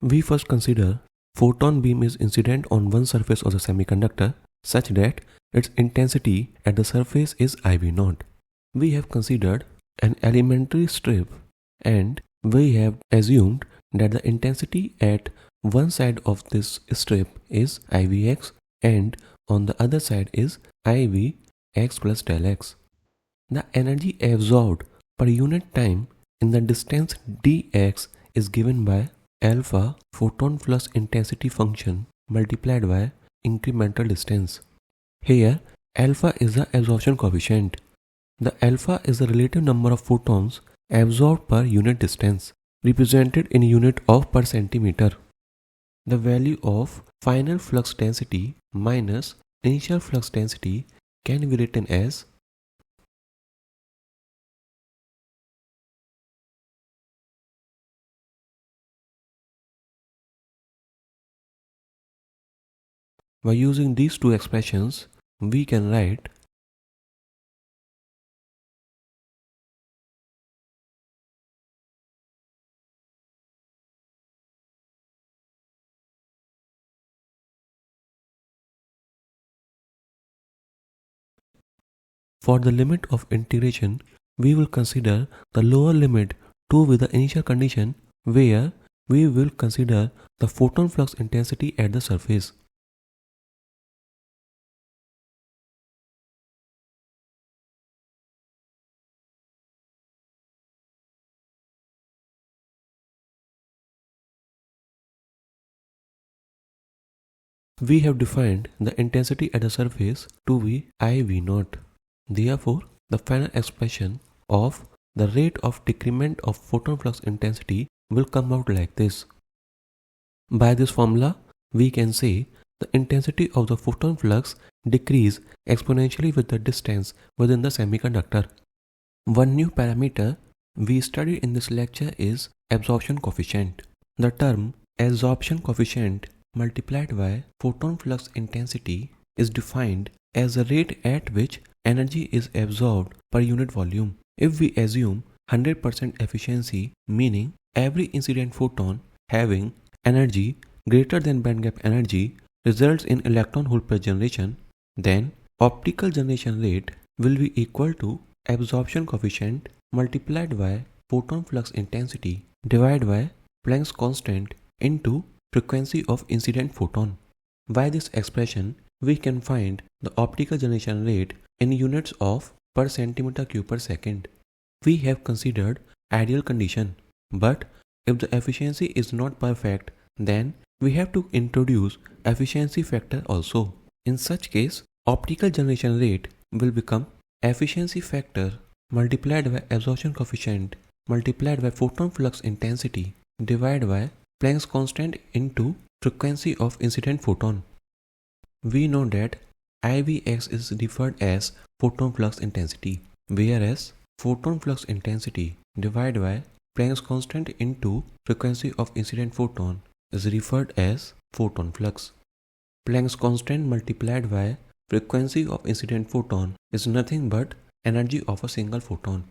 We first consider photon beam is incident on one surface of the semiconductor such that its intensity at the surface is IV0. We have considered an elementary strip and we have assumed that the intensity at one side of this strip is IVX and on the other side is IVX plus del X. The energy absorbed per unit time in the distance dx is given by alpha photon flux intensity function multiplied by incremental distance. Here, alpha is the absorption coefficient. The alpha is the relative number of photons absorbed per unit distance, represented in unit of per centimeter. The value of final flux density minus initial flux density can be written as by using these two expressions, we can write for the limit of integration, we will consider the lower limit 2 with the initial condition where we will consider the photon flux intensity at the surface. We have defined the intensity at the surface to be IV0. Therefore, the final expression of the rate of decrement of photon flux intensity will come out like this. By this formula, we can say the intensity of the photon flux decreases exponentially with the distance within the semiconductor. One new parameter we studied in this lecture is absorption coefficient. The term absorption coefficient multiplied by photon flux intensity is defined as the rate at which energy is absorbed per unit volume. If we assume 100% efficiency, meaning every incident photon having energy greater than bandgap energy results in electron hole pair generation, then optical generation rate will be equal to absorption coefficient multiplied by photon flux intensity divided by Planck's constant into frequency of incident photon. By this expression, we can find the optical generation rate in units of per centimeter cube per second. We have considered ideal condition, but if the efficiency is not perfect, then we have to introduce efficiency factor also. In such case, optical generation rate will become efficiency factor multiplied by absorption coefficient multiplied by photon flux intensity divided by Planck's constant into frequency of incident photon. We know that IVX is referred as photon flux intensity, whereas photon flux intensity divided by Planck's constant into frequency of incident photon is referred as photon flux. Planck's constant multiplied by frequency of incident photon is nothing but energy of a single photon.